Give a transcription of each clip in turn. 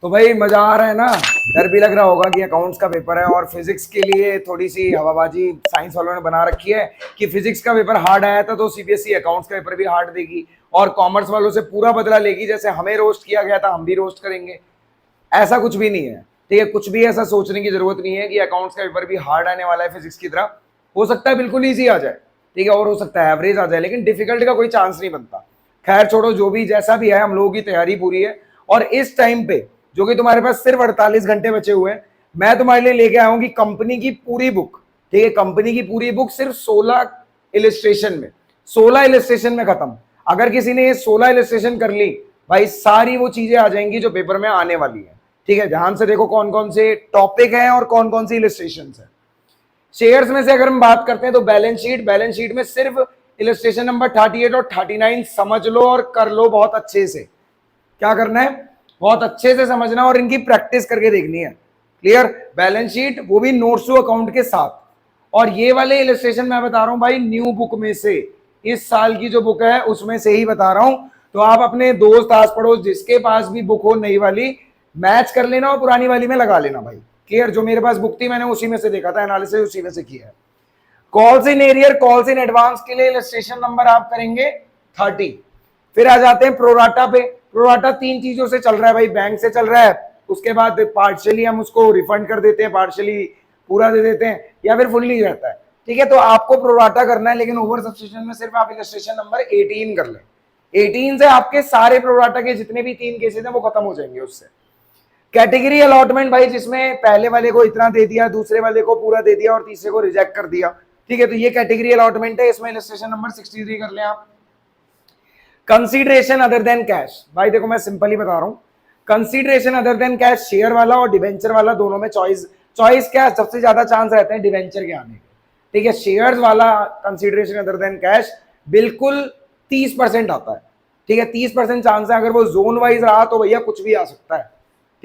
तो भाई मजा आ रहा है ना। डर भी लग रहा होगा कि अकाउंट्स का पेपर है और फिजिक्स के लिए थोड़ी सी हवाबाजी साइंस वालों ने बना रखी है कि फिजिक्स का पेपर हार्ड आया था तो सीबीएसई अकाउंट्स का पेपर भी हार्ड देगी और कॉमर्स वालों से पूरा बदला लेगी। जैसे हमें रोस्ट किया गया था हम भी रोस्ट करेंगे। ऐसा कुछ भी नहीं है, ठीक है। कुछ भी ऐसा सोचने की जरूरत नहीं है कि अकाउंट्स का पेपर भी हार्ड आने वाला है फिजिक्स की तरह। हो सकता है बिल्कुल ईजी आ जाए, ठीक है, और हो सकता है एवरेज आ जाए, लेकिन डिफिकल्ट का कोई चांस नहीं बनता। खैर छोड़ो, जो भी जैसा भी है, हम लोगों की तैयारी पूरी है। और इस टाइम पे जो कि तुम्हारे पास सिर्फ 48 घंटे बचे हुए हैं, मैं तुम्हारे लिए लेके आया हूं कि कंपनी की पूरी बुक, ठीक है, कंपनी की पूरी बुक सिर्फ 16 इलिस्ट्रेशन में, 16 इलिस्ट्रेशन में खत्म। अगर किसी ने ये 16 इलिस्ट्रेशन कर ली, भाई सारी वो चीजें आ जाएंगी जो पेपर में आने वाली है, ठीक है। ध्यान से देखो कौन कौन से टॉपिक हैं और कौन कौन सी इलिस्ट्रेशन है। शेयर्स में से अगर हम बात करते हैं तो बैलेंस शीट में सिर्फ इलिस्ट्रेशन नंबर 38 और 39 समझ लो और कर लो बहुत अच्छे से। क्या करना है? बहुत अच्छे से समझना और इनकी प्रैक्टिस करके देखनी है। क्लियर? बैलेंस शीट, वो भी नोट्स टू अकाउंट के साथ। और ये वाले इलिस्ट्रेशन मैं बता रहा हूं भाई न्यू बुक में से, इस साल की जो बुक है उसमें से ही बता रहा हूं। तो आप अपने दोस्त आस पड़ोस जिसके पास भी बुक हो नई वाली, मैच कर लेना और पुरानी वाली में लगा लेना भाई। क्लियर? जो मेरे पास बुक थी मैंने उसी में से देखा था, एनालिसिस उसी में से किया है। Calls in arrear, calls in advance के लिए इलिस्ट्रेशन नंबर आप करेंगे 30। फिर आ जाते हैं प्रोराटा पे। प्रोराटा तीन चीजों से चल रहा है भाई, बैंक से चल रहा है, उसके बाद पार्शियली हम उसको रिफंड कर देते हैं, पार्शियली पूरा दे देते हैं, या फिर फुल्ली रहता है, ठीक है। तो आपको प्रोराटा करना है, लेकिन ओवर सब्सक्रिप्शन में सिर्फ आप इलिस्ट्रेशन नंबर 18 कर लें। 18 से आपके सारे प्रोराटा के जितने भी 3 केसेस हैं वो खत्म हो जाएंगे उससे। कैटेगरी अलॉटमेंट भाई, जिसमें पहले वाले को इतना दे दिया, दूसरे वाले को पूरा दे दिया और तीसरे को रिजेक्ट कर दिया, ठीक है। तो ये कैटेगरी अलॉटमेंट है, इसमें इलिस्ट्रेशन नंबर 63 कर लें आप। कंसीडरेशन अदर देन कैश, भाई देखो मैं सिंपल ही बता रहा हूं। Consideration other than cash, share वाला और डिवेंचर वाला दोनों में चॉइस क्या सबसे ज्यादा चांस रहते हैं डिवेंचर के आने के, ठीक है। शेयर्स वाला कंसीडरेशन अदर देन कैश बिल्कुल 30% आता है, ठीक है। 30% चांस है। अगर वो जोन वाइज रहा तो भैया कुछ भी आ सकता है,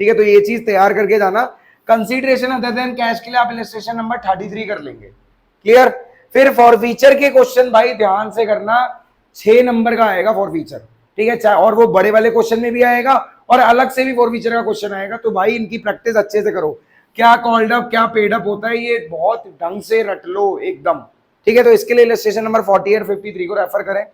ठीक है। तो ये चीज तैयार करके जाना। कंसीडरेशन अदर देन कैश के लिए आप इलिस्ट्रेशन नंबर 33 कर लेंगे। क्लियर? फिर फॉर फीचर के क्वेश्चन भाई ध्यान से करना, 6 नंबर का आएगा फॉर फीचर, ठीक है। चाहे और वो बड़े वाले क्वेश्चन में भी आएगा और अलग से भी फॉर फीचर का क्वेश्चन आएगा। तो भाई इनकी प्रैक्टिस अच्छे से करो। क्या कॉल्ड अप क्या पेड अप होता है ये बहुत ढंग से रट लो एकदम, ठीक है। तो इसके लिए इलिस्ट्रेशन नंबर 40 और 53 को रेफर करें।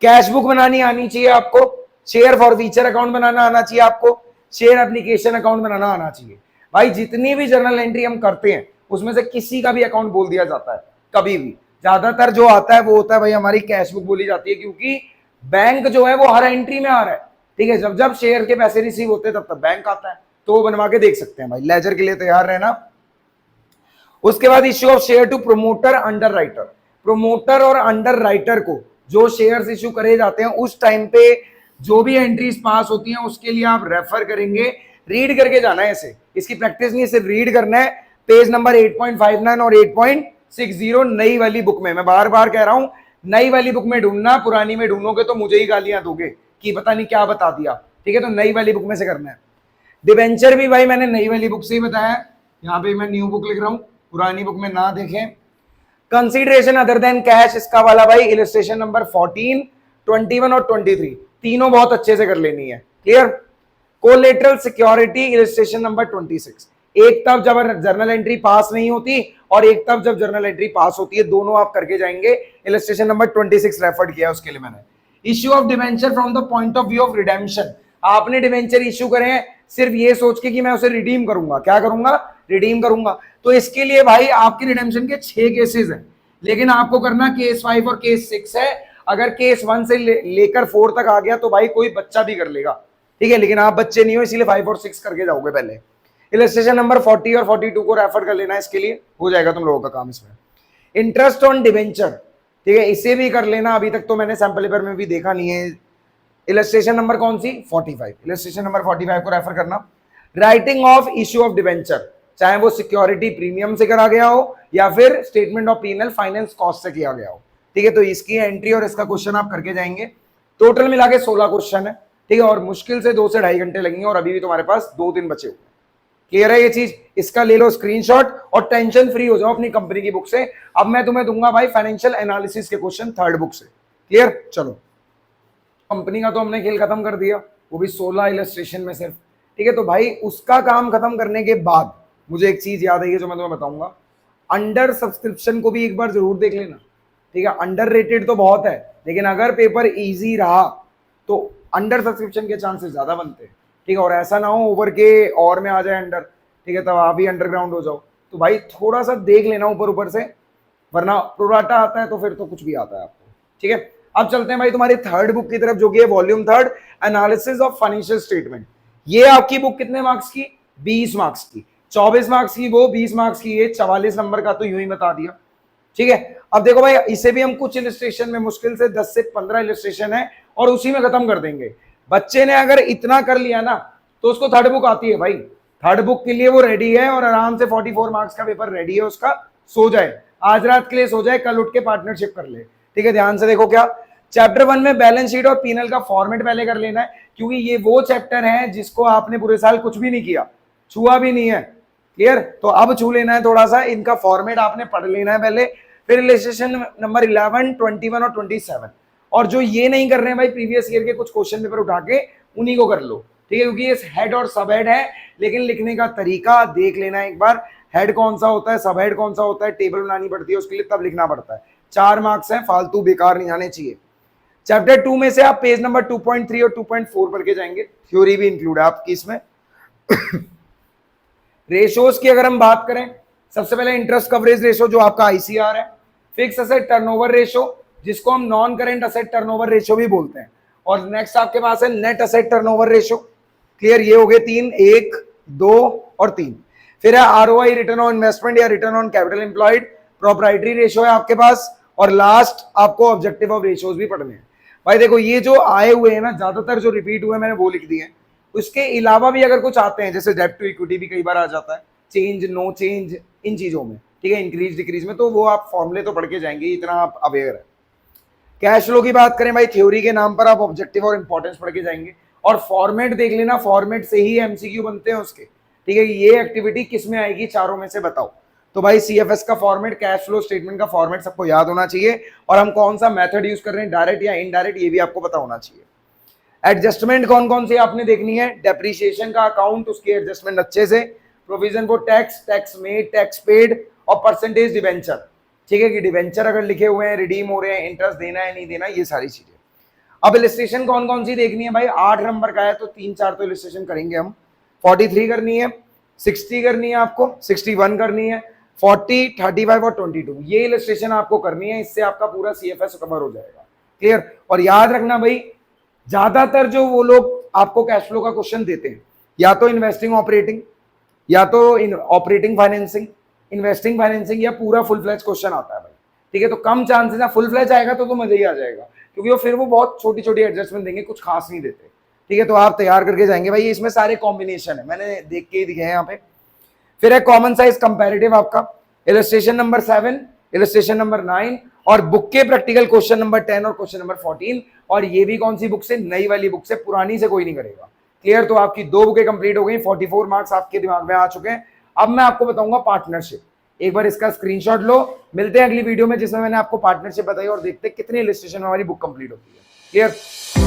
कैश बुक बनानी आनी चाहिए आपको, शेयर फॉर फीचर अकाउंट बनाना आना चाहिए आपको, शेयर एप्लीकेशन अकाउंट बनाना आना चाहिए। भाई जितनी भी जर्नल एंट्री हम करते हैं उसमें से किसी का भी अकाउंट बोल दिया जाता है कभी भी। ज्यादातर जो आता है वो होता है भाई हमारी कैश बुक बोली जाती है, क्योंकि बैंक जो है वो हर एंट्री में आ रहा है, ठीक है। जब जब शेयर के पैसे रिसीव होते हैं तब तब बैंक आता है, तो वो बनवा के देख सकते हैं भाई। लेजर के लिए तैयार रहना। उसके बाद issue of share to promoter underwriter. Promoter और अंडर राइटर को जो शेयर्स इश्यू करे जाते हैं उस टाइम पे जो भी एंट्रीज पास होती हैं उसके लिए आप रेफर करेंगे। रीड करके जाना है इसे, इसकी प्रैक्टिस नहीं है, सिर्फ रीड करना है। पेज नंबर 8.59 और 8.60 नई वाली बुक में। मैं बार बार कह रहा हूं नई वाली बुक में ढूंढना, पुरानी में ढूंढोगे तो मुझे ही गालियां दोगे कि पता नहीं क्या बता दिया, ठीक है। तो नई वाली बुक में से करना है। डिवेंचर भी भाई मैंने नई वाली बुक से ही बताया, यहाँ पे मैं न्यू बुक लिख रहा हूं, पुरानी बुक में ना देखें। कंसीडरेशन अदर देन कैश, इसका वाला भाई इलिस्ट्रेशन नंबर 14, 21 और 23 तीनों बहुत अच्छे से कर लेनी है। Clear? Collateral security illustration number 26, एक तब जब जर्नल एंट्री पास नहीं होती और एक तब जब जर्नल एंट्री पास होती है, दोनों आप करके जाएंगे। इलिस्ट्रेशन नंबर 26 रेफर किया उसके लिए मैंने। Issue of debenture from the point of view of redemption, आपने डिवेंचर इश्यू करे हैं सिर्फ ये सोच के कि मैं उसे रिडीम करूंगा। क्या करूंगा? रिडीम करूंगा। तो इसके लिए भाई आपकी रिडेम्पशन के 6 केसेस हैं, लेकिन आपको करना केस 5 और केस 6 है। अगर केस 1 से लेकर 4 तक आ गया तो भाई कोई बच्चा भी कर लेगा, ठीक है। लेकिन आप बच्चे नहीं हो इसीलिए 5 और 6 करके जाओगे पहले। इलिस्ट्रेशन नंबर 40 और 42 को रेफर कर लेना, इसके लिए हो जाएगा तुम लोगों का काम इसमें। इंटरेस्ट ऑन डिवेंचर, ठीक है, इसे भी कर लेना। अभी तक तो मैंने सैंपल पेपर में भी देखा नहीं है। इलिस्ट्रेशन नंबर कौन सी? 45। इलिस्ट्रेशन नंबर 45 को रेफर करना। Writing of issue of debenture, चाहे वो सिक्योरिटी प्रीमियम से करा गया हो या फिर statement of PNL finance cost से किया गया हो, ठीक है। तो इसकी एंट्री और इसका क्वेश्चन आप करके जाएंगे। टोटल मिला के 16 क्वेश्चन है, ठीक है, और मुश्किल से 2 से 2.5 घंटे लगेंगे और अभी भी तुम्हारे पास 2 दिन बचे हुए। क्लियर है ये चीज? इसका ले लो स्क्रीनशॉट और टेंशन फ्री हो जाओ अपनी कंपनी की बुक से। अब मैं तुम्हें दूंगा भाई फाइनेंशियल एनालिसिस के क्वेश्चन 3rd बुक से। क्लियर? चलो, कंपनी का तो हमने खेल खत्म कर दिया, वो भी 16 इलस्ट्रेशन में सिर्फ। ठीक है। तो भाई उसका काम खत्म करने के बाद मुझे एक चीज याद आई है जो मैं तुम्हें बताऊंगा, अंडर सब्सक्रिप्शन को भी एक बार जरूर देख लेना, ठीक है। अंडर रेटेड तो बहुत है, लेकिन अगर पेपर इजी रहा तो अंडर सब्सक्रिप्शन के चांसेस ज्यादा बनते हैं, ठीक है। और ऐसा ना हो ओवर के और में आ जाए अंडर, ठीक है, तब आप भी अंडरग्राउंड हो जाओ। तो भाई थोड़ा सा देख लेना ऊपर ऊपर से, वरना प्रोराटा आता है तो फिर तो कुछ भी आता है आपको, ठीक है। अब चलते हैं भाई तुम्हारी थर्ड बुक की तरफ, जो कि है volume third, analysis of financial statement. ये आपकी बुक कितने मार्क्स की? 20 मार्क्स की। 24 मार्क्स की वो, 20 मार्क्स की ये, 44 नंबर का तो यूं ही बता दिया, ठीक है। अब देखो भाई इसे भी हम कुछ इलिस्ट्रेशन में, मुश्किल से 10 से 15 इलिस्ट्रेशन है और उसी में खत्म कर देंगे। बच्चे ने अगर इतना कर लिया ना तो उसको थर्ड बुक आती है भाई, थर्ड बुक के लिए वो रेडी है और आराम से 44 मार्क्स का पेपर रेडी है उसका। सो जाए आज रात के लिए, सो जाए, कल उठ के पार्टनरशिप कर ले, ठीक है। ध्यान से देखो, क्या चैप्टर 1 में बैलेंस शीट और पीनल का फॉर्मेट पहले कर लेना है, क्योंकि ये वो चैप्टर है जिसको आपने पूरे साल कुछ भी नहीं किया, छुआ भी नहीं है, क्लियर। तो अब छू लेना है थोड़ा सा, इनका फॉर्मेट आपने पढ़ लेना है पहले। फिर इलिस्ट्रेशन नंबर 11, 21 और 27, और जो ये नहीं कर रहे हैं भाई प्रीवियस ईयर के कुछ क्वेश्चन पेपर उठा के उन्हीं को कर लो, ठीक है। क्योंकि ये हेड और सब हेड है, लेकिन लिखने का तरीका देख लेना एक बार, हेड कौन सा होता है, सब हेड कौन सा होता है, टेबल बनानी पड़ती है उसके लिए, तब लिखना पड़ता है। 4 मार्क्स हैं, फालतू बेकार नहीं आने चाहिए। चैप्टर 2 में से आप पेज नंबर 2.3 और 2.4 पढ़ के जाएंगे, थ्योरी भी इंक्लूड है आपकी इसमें। रेशोज की अगर हम बात करें, सबसे पहले इंटरेस्ट कवरेज रेशो जो आपका आईसीआर है, फिक्स असेट टर्नओवर रेशो जिसको हम non current asset turnover ratio भी बोलते हैं, और नेक्स्ट आपके पास है net asset turnover ratio, clear. ये हो गए 3, 1, 2 और 3। फिर है आरओआई, रिटर्न ऑन इन्वेस्टमेंट या return on capital employed, proprietary ratio है आपके पास, और लास्ट आपको ऑब्जेक्टिव ऑफ रेशोज भी पढ़ने हैं। भाई देखो ये जो आए हुए हैं ना, ज्यादातर जो रिपीट हुए मैंने वो लिख दिए हैं, उसके अलावा भी अगर कुछ आते हैं, जैसे डेब्ट टू इक्विटी भी कई बार आ जाता है, चेंज नो चेंज इन चीजों में, ठीक है, इंक्रीज डिक्रीज में, तो वो आप फॉर्मूले तो पढ़ के जाएंगे, इतना आप अवेयर है। कैश फ्लो की बात करें भाई, थ्योरी के नाम पर आप ऑब्जेक्टिव और इंपॉर्टेंस पढ़ के जाएंगे, और फॉर्मेट देख लेना, फॉर्मेट से ही एमसीक्यू बनते हैं उसके, ठीक है। ये एक्टिविटी किस में आएगी चारों में से बताओ। तो भाई सीएफएस का फॉर्मेट, कैश फ्लो स्टेटमेंट का फॉर्मेट सबको याद होना चाहिए, और हम कौन सा मेथड यूज कर रहे हैं, डायरेक्ट या इनडायरेक्ट, ये भी आपको पता होना चाहिए। एडजस्टमेंट कौन कौन सी आपने देखनी है, डेप्रीशिएशन का अकाउंट, उसकी एडजस्टमेंट अच्छे से, provision for tax, tax made, tax paid, और परसेंटेज डिवेंचर, ठीक है, कि डिवेंचर अगर लिखे हुए हैं, रिडीम हो रहे हैं, इंटरेस्ट देना है नहीं देना, ये सारी चीजें। अब इलिस्ट्रेशन कौन कौन सी देखनी है भाई, 8 नंबर का है तो 3-4 तो इलिस्ट्रेशन करेंगे हम। 43 करनी है, 60 करनी है आपको, 61 करनी है, 40, 35 और 22, ये इलिस्ट्रेशन आपको करनी है, इससे आपका पूरा सीएफएस कवर हो जाएगा, क्लियर। और याद रखना भाई, ज्यादातर जो वो लोग आपको कैश फ्लो का क्वेश्चन देते हैं, या तो इन्वेस्टिंग ऑपरेटिंग, या तो ऑपरेटिंग फाइनेंसिंग, इन्वेस्टिंग फाइनेंसिंग, या पूरा फुल फ्लैज क्वेश्चन आता है भाई, ठीक है। तो कम चांसेस है, फुल फ्लैज आएगा तो मजा ही आ जाएगा, क्योंकि वो फिर वो बहुत छोटी छोटी एडजस्टमेंट देंगे, कुछ खास नहीं देते, ठीक है। तो आप तैयार करके जाएंगे भाई, इसमें सारे कॉम्बिनेशन है, मैंने देख के ही दिखे हैं यहाँ पे। फिर है कॉमन साइज कंपैरेटिव आपका, इलस्ट्रेशन नंबर 7, इलस्ट्रेशन नंबर 9, और बुक के प्रैक्टिकल क्वेश्चन नंबर 10 और क्वेश्चन नंबर 14, और ये भी कौन सी बुक से, नई वाली बुक से, पुरानी से कोई नहीं करेगा, क्लियर। तो आपकी 2 बुकें कंप्लीट हो गई, 44 मार्क्स आपके दिमाग में आ चुके हैं। अब मैं आपको बताऊंगा पार्टनरशिप, एक बार इसका स्क्रीनशॉट लो, मिलते हैं अगली वीडियो में जिसमें मैंने आपको पार्टनरशिप बताई, और देखते हैं कितनी इलस्ट्रेशन में हमारी बुक कंप्लीट होती है, क्लियर।